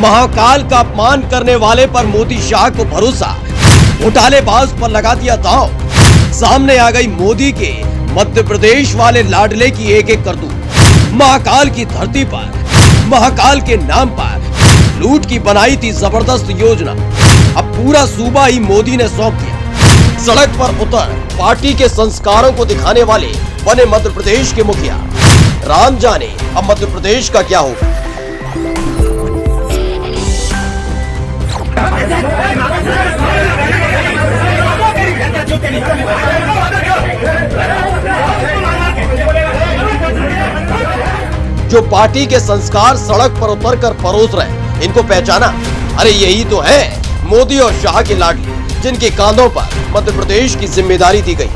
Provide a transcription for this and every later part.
महाकाल का अपमान करने वाले पर मोदी शाह को भरोसा, घोटालेबाज पर लगा दिया दांव। सामने आ गई मोदी के मध्य प्रदेश वाले लाडले की एक एक करतूत। महाकाल की धरती पर महाकाल के नाम पर लूट की बनाई थी जबरदस्त योजना, अब पूरा सूबा ही मोदी ने सौंप दिया। सड़क पर उतर पार्टी के संस्कारों को दिखाने वाले बने मध्य प्रदेश के मुखिया। राम जाने अब मध्य प्रदेश का क्या होगा। जो पार्टी के संस्कार सड़क पर उतर कर परोस रहे, इनको पहचाना? अरे यही तो है मोदी और शाह के लाडले, जिनके कांधों पर मध्य प्रदेश की जिम्मेदारी दी गई।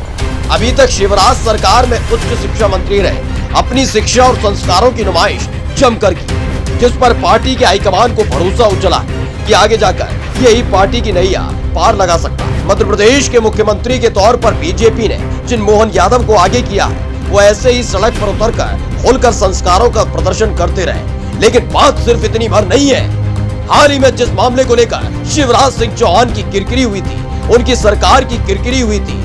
अभी तक शिवराज सरकार में उच्च शिक्षा मंत्री रहे, अपनी शिक्षा और संस्कारों की नुमाइश जमकर की, जिस पर पार्टी के हाईकमान को भरोसा उजला कि आगे जाकर यही पार्टी की नैया पार लगा सकता। मध्य प्रदेश के मुख्यमंत्री के तौर पर बीजेपी ने जिन मोहन यादव को आगे किया, वो ऐसे ही सड़क पर उतरकर खोलकर संस्कारों का प्रदर्शन करते रहे। लेकिन बात सिर्फ इतनी भर नहीं है। हाल ही में जिस मामले को लेकर शिवराज सिंह चौहान की किरकिरी हुई थी, उनकी सरकार की किरकिरी हुई थी,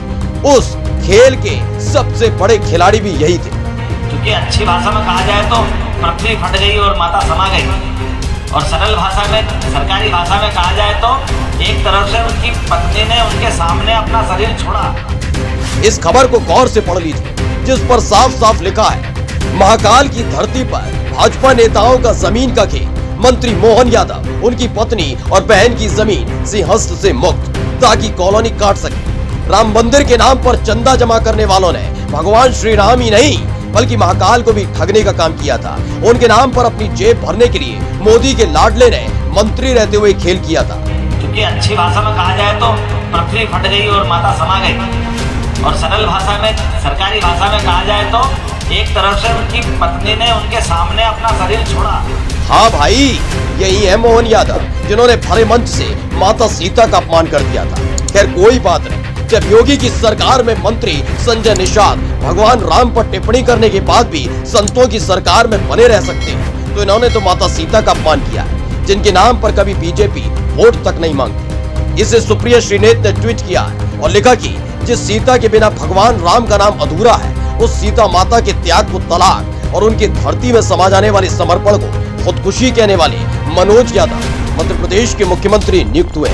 उस खेल के सबसे बड़े खिलाड़ी भी यही थे। क्योंकि अच्छी भाषा में कहा जाए तो पृथ्वी फट गई और माता समा गई, और सरल भाषा में, सरकारी भाषा में कहा जाए तो एक तरफ से उनकी पत्नी ने उनके सामने अपना शरीर छोड़ा। इस खबर को गौर से पढ़ लीजिए, जिस पर साफ साफ लिखा है, महाकाल की धरती पर भाजपा नेताओं का जमीन का खेल, मंत्री मोहन यादव उनकी पत्नी और बहन की जमीन सिंहस्थ से मुक्त, ताकि कॉलोनी काट सके। राम मंदिर के नाम पर चंदा जमा करने वालों ने भगवान श्री राम ही नहीं बल्कि महाकाल को भी ठगने का काम किया था। उनके नाम पर अपनी जेब भरने के लिए मोदी के लाडले ने मंत्री रहते हुए खेल किया था। क्योंकि अच्छी भाषा में कहा जाए तो पृथ्वी फट गई और माता समा गई, और सरल भाषा में, सरकारी भाषा में कहा जाए तो एक तरफ से उनकी पत्नी ने उनके सामने अपना शरीर छोड़ा। हाँ भाई, यही है मोहन यादव, जिन्होंने भरे मंच से माता सीता का अपमान कर दिया था। खैर कोई बात नहीं, जब योगी की सरकार में मंत्री संजय निषाद भगवान राम पर टिप्पणी करने के बाद भी संतों की सरकार में बने रह सकते हैं, तो इन्होंने तो माता सीता का अपमान किया है, जिनके नाम पर कभी बीजेपी वोट तक नहीं मांगती। इसे सुप्रिया श्रीनेत ने ट्वीट किया और लिखा कि जिस सीता के बिना भगवान राम का नाम अधूरा है, उस सीता माता के त्याग को तलाक और उनकी धरती में समा जाने वाले समर्पण को खुदकुशी कहने वाले मनोज यादव मध्य प्रदेश के मुख्यमंत्री नियुक्त हुए।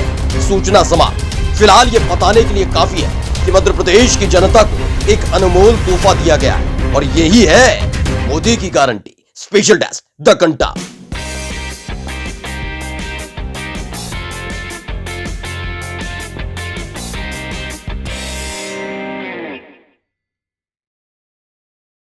सूचना समाप्त। फिलहाल ये बताने के लिए काफी है कि मध्य प्रदेश की जनता को एक अनमोल तोहफा दिया गया है, और यही है मोदी की गारंटी। स्पेशल डेस्क द घंटा।